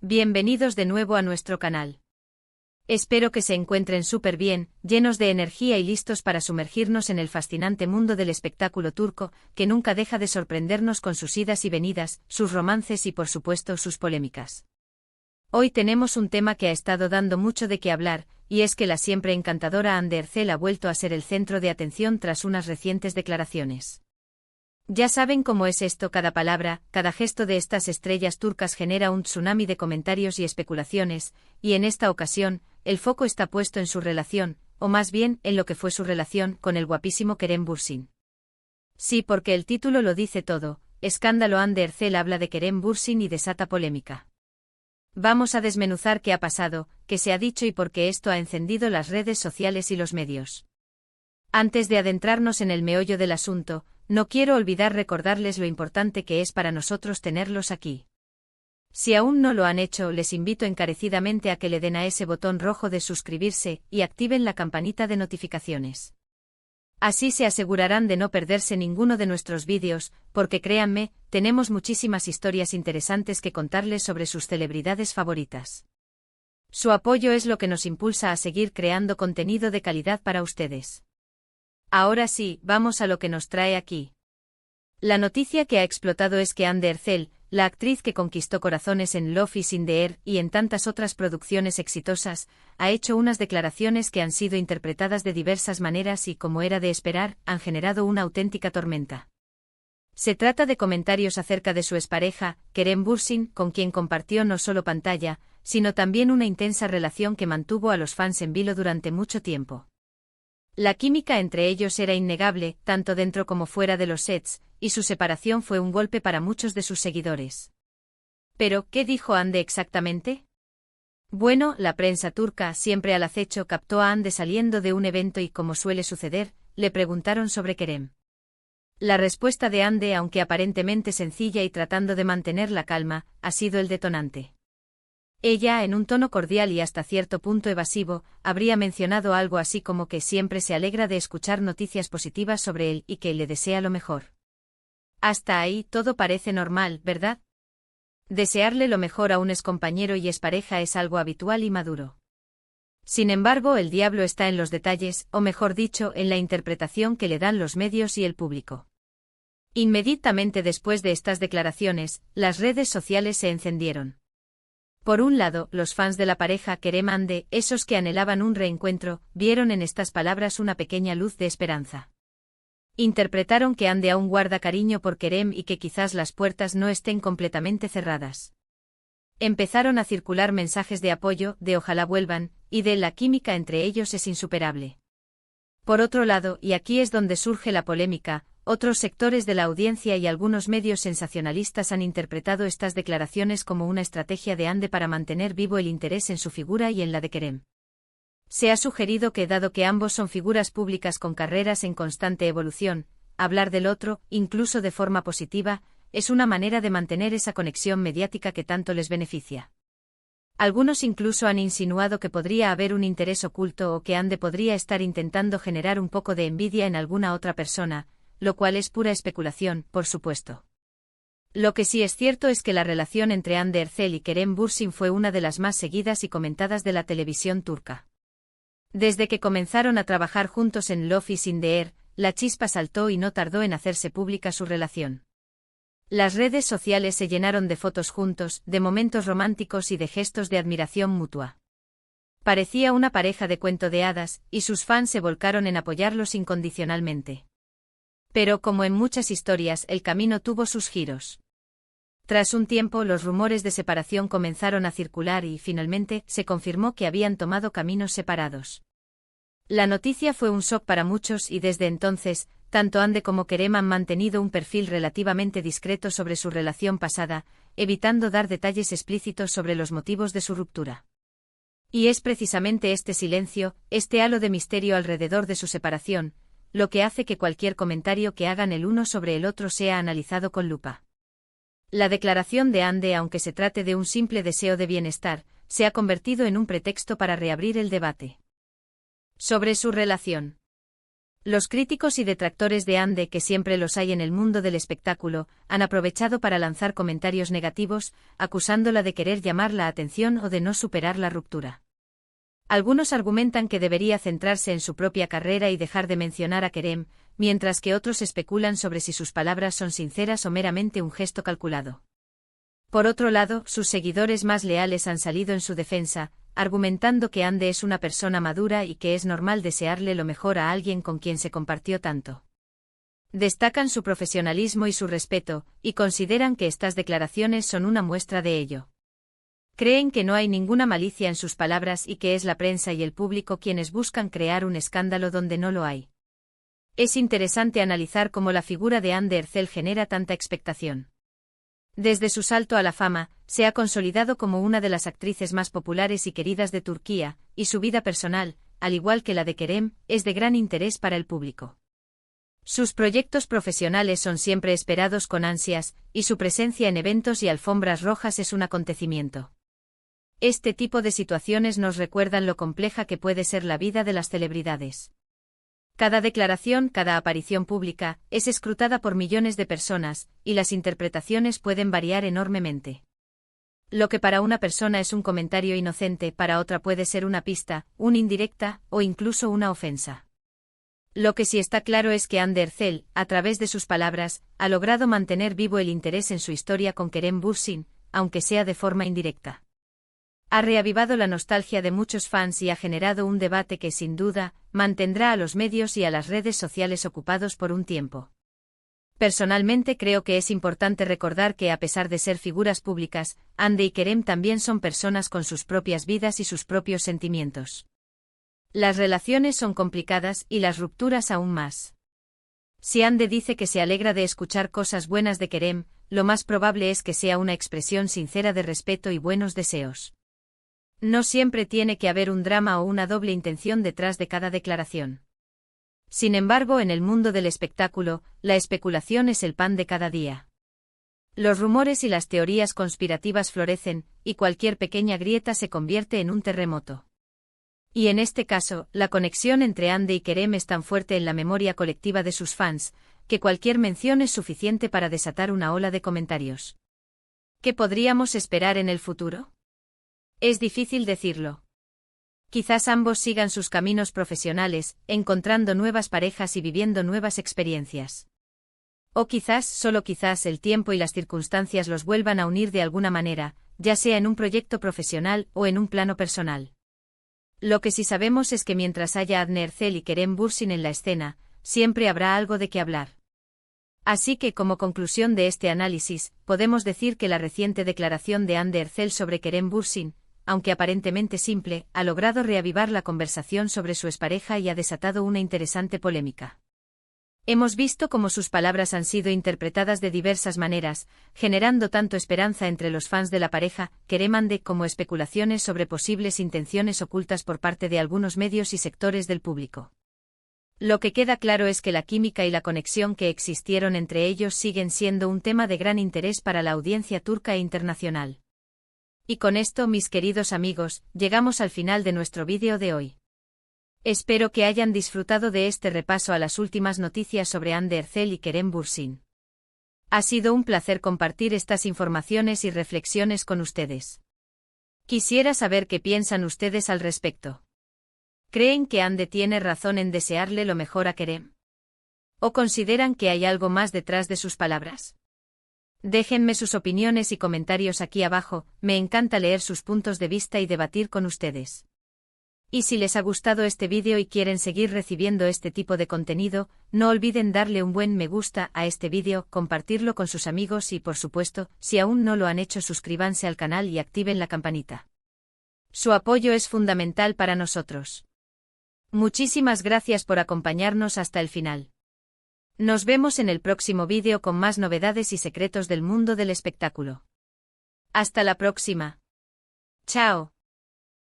Bienvenidos de nuevo a nuestro canal. Espero que se encuentren súper bien, llenos de energía y listos para sumergirnos en el fascinante mundo del espectáculo turco, que nunca deja de sorprendernos con sus idas y venidas, sus romances y por supuesto sus polémicas. Hoy tenemos un tema que ha estado dando mucho de qué hablar, y es que la siempre encantadora Hande Erçel ha vuelto a ser el centro de atención tras unas recientes declaraciones. Ya saben cómo es esto, cada palabra, cada gesto de estas estrellas turcas genera un tsunami de comentarios y especulaciones, y en esta ocasión, el foco está puesto en su relación, o más bien, en lo que fue su relación con el guapísimo Kerem Bürsin. Sí, porque el título lo dice todo, escándalo. Hande Erçel habla de Kerem Bürsin y desata polémica. Vamos a desmenuzar qué ha pasado, qué se ha dicho y por qué esto ha encendido las redes sociales y los medios. Antes de adentrarnos en el meollo del asunto, no quiero olvidar recordarles lo importante que es para nosotros tenerlos aquí. Si aún no lo han hecho, les invito encarecidamente a que le den a ese botón rojo de suscribirse y activen la campanita de notificaciones. Así se asegurarán de no perderse ninguno de nuestros vídeos, porque créanme, tenemos muchísimas historias interesantes que contarles sobre sus celebridades favoritas. Su apoyo es lo que nos impulsa a seguir creando contenido de calidad para ustedes. Ahora sí, vamos a lo que nos trae aquí. La noticia que ha explotado es que Hande Erçel, la actriz que conquistó corazones en Love is in the Air y en tantas otras producciones exitosas, ha hecho unas declaraciones que han sido interpretadas de diversas maneras y, como era de esperar, han generado una auténtica tormenta. Se trata de comentarios acerca de su expareja, Kerem Bürsin, con quien compartió no solo pantalla, sino también una intensa relación que mantuvo a los fans en vilo durante mucho tiempo. La química entre ellos era innegable, tanto dentro como fuera de los sets, y su separación fue un golpe para muchos de sus seguidores. Pero, ¿qué dijo Hande exactamente? Bueno, la prensa turca, siempre al acecho, captó a Hande saliendo de un evento y, como suele suceder, le preguntaron sobre Kerem. La respuesta de Hande, aunque aparentemente sencilla y tratando de mantener la calma, ha sido el detonante. Ella, en un tono cordial y hasta cierto punto evasivo, habría mencionado algo así como que siempre se alegra de escuchar noticias positivas sobre él y que le desea lo mejor. Hasta ahí todo parece normal, ¿verdad? Desearle lo mejor a un excompañero y expareja es algo habitual y maduro. Sin embargo, el diablo está en los detalles, o mejor dicho, en la interpretación que le dan los medios y el público. Inmediatamente después de estas declaraciones, las redes sociales se encendieron. Por un lado, los fans de la pareja Kerem Hande, esos que anhelaban un reencuentro, vieron en estas palabras una pequeña luz de esperanza. Interpretaron que Hande aún guarda cariño por Kerem y que quizás las puertas no estén completamente cerradas. Empezaron a circular mensajes de apoyo, de ojalá vuelvan, y de la química entre ellos es insuperable. Por otro lado, y aquí es donde surge la polémica, otros sectores de la audiencia y algunos medios sensacionalistas han interpretado estas declaraciones como una estrategia de Hande para mantener vivo el interés en su figura y en la de Kerem. Se ha sugerido que, dado que ambos son figuras públicas con carreras en constante evolución, hablar del otro, incluso de forma positiva, es una manera de mantener esa conexión mediática que tanto les beneficia. Algunos incluso han insinuado que podría haber un interés oculto o que Hande podría estar intentando generar un poco de envidia en alguna otra persona, lo cual es pura especulación, por supuesto. Lo que sí es cierto es que la relación entre Hande Erçel y Kerem Bürsin fue una de las más seguidas y comentadas de la televisión turca. Desde que comenzaron a trabajar juntos en Love is in the Air, la chispa saltó y no tardó en hacerse pública su relación. Las redes sociales se llenaron de fotos juntos, de momentos románticos y de gestos de admiración mutua. Parecía una pareja de cuento de hadas, y sus fans se volcaron en apoyarlos incondicionalmente. Pero, como en muchas historias, el camino tuvo sus giros. Tras un tiempo, los rumores de separación comenzaron a circular y, finalmente, se confirmó que habían tomado caminos separados. La noticia fue un shock para muchos y desde entonces, tanto Hande como Kerem han mantenido un perfil relativamente discreto sobre su relación pasada, evitando dar detalles explícitos sobre los motivos de su ruptura. Y es precisamente este silencio, este halo de misterio alrededor de su separación, lo que hace que cualquier comentario que hagan el uno sobre el otro sea analizado con lupa. La declaración de Hande, aunque se trate de un simple deseo de bienestar, se ha convertido en un pretexto para reabrir el debate sobre su relación. Los críticos y detractores de Ande, que siempre los hay en el mundo del espectáculo, han aprovechado para lanzar comentarios negativos, acusándola de querer llamar la atención o de no superar la ruptura. Algunos argumentan que debería centrarse en su propia carrera y dejar de mencionar a Kerem, mientras que otros especulan sobre si sus palabras son sinceras o meramente un gesto calculado. Por otro lado, sus seguidores más leales han salido en su defensa, argumentando que Ande es una persona madura y que es normal desearle lo mejor a alguien con quien se compartió tanto. Destacan su profesionalismo y su respeto, y consideran que estas declaraciones son una muestra de ello. Creen que no hay ninguna malicia en sus palabras y que es la prensa y el público quienes buscan crear un escándalo donde no lo hay. Es interesante analizar cómo la figura de Hande Erçel genera tanta expectación. Desde su salto a la fama, se ha consolidado como una de las actrices más populares y queridas de Turquía, y su vida personal, al igual que la de Kerem, es de gran interés para el público. Sus proyectos profesionales son siempre esperados con ansias, y su presencia en eventos y alfombras rojas es un acontecimiento. Este tipo de situaciones nos recuerdan lo compleja que puede ser la vida de las celebridades. Cada declaración, cada aparición pública, es escrutada por millones de personas, y las interpretaciones pueden variar enormemente. Lo que para una persona es un comentario inocente, para otra puede ser una pista, una indirecta, o incluso una ofensa. Lo que sí está claro es que Hande Erçel, a través de sus palabras, ha logrado mantener vivo el interés en su historia con Kerem Bürsin, aunque sea de forma indirecta. Ha reavivado la nostalgia de muchos fans y ha generado un debate que, sin duda, mantendrá a los medios y a las redes sociales ocupados por un tiempo. Personalmente creo que es importante recordar que, a pesar de ser figuras públicas, Hande y Kerem también son personas con sus propias vidas y sus propios sentimientos. Las relaciones son complicadas y las rupturas aún más. Si Hande dice que se alegra de escuchar cosas buenas de Kerem, lo más probable es que sea una expresión sincera de respeto y buenos deseos. No siempre tiene que haber un drama o una doble intención detrás de cada declaración. Sin embargo, en el mundo del espectáculo, la especulación es el pan de cada día. Los rumores y las teorías conspirativas florecen, y cualquier pequeña grieta se convierte en un terremoto. Y en este caso, la conexión entre Hande y Kerem es tan fuerte en la memoria colectiva de sus fans, que cualquier mención es suficiente para desatar una ola de comentarios. ¿Qué podríamos esperar en el futuro? Es difícil decirlo. Quizás ambos sigan sus caminos profesionales, encontrando nuevas parejas y viviendo nuevas experiencias. O quizás, solo quizás, el tiempo y las circunstancias los vuelvan a unir de alguna manera, ya sea en un proyecto profesional o en un plano personal. Lo que sí sabemos es que mientras haya Hande Erçel y Kerem Bürsin en la escena, siempre habrá algo de qué hablar. Así que, como conclusión de este análisis, podemos decir que la reciente declaración de Hande Erçel sobre Kerem Bürsin, aunque aparentemente simple, ha logrado reavivar la conversación sobre su expareja y ha desatado una interesante polémica. Hemos visto cómo sus palabras han sido interpretadas de diversas maneras, generando tanto esperanza entre los fans de la pareja, Kerem-Hande, como especulaciones sobre posibles intenciones ocultas por parte de algunos medios y sectores del público. Lo que queda claro es que la química y la conexión que existieron entre ellos siguen siendo un tema de gran interés para la audiencia turca e internacional. Y con esto, mis queridos amigos, llegamos al final de nuestro vídeo de hoy. Espero que hayan disfrutado de este repaso a las últimas noticias sobre Hande Erçel y Kerem Bürsin. Ha sido un placer compartir estas informaciones y reflexiones con ustedes. Quisiera saber qué piensan ustedes al respecto. ¿Creen que Hande tiene razón en desearle lo mejor a Kerem? ¿O consideran que hay algo más detrás de sus palabras? Déjenme sus opiniones y comentarios aquí abajo, me encanta leer sus puntos de vista y debatir con ustedes. Y si les ha gustado este vídeo y quieren seguir recibiendo este tipo de contenido, no olviden darle un buen me gusta a este vídeo, compartirlo con sus amigos y, por supuesto, si aún no lo han hecho, suscríbanse al canal y activen la campanita. Su apoyo es fundamental para nosotros. Muchísimas gracias por acompañarnos hasta el final. Nos vemos en el próximo vídeo con más novedades y secretos del mundo del espectáculo. Hasta la próxima. Chao.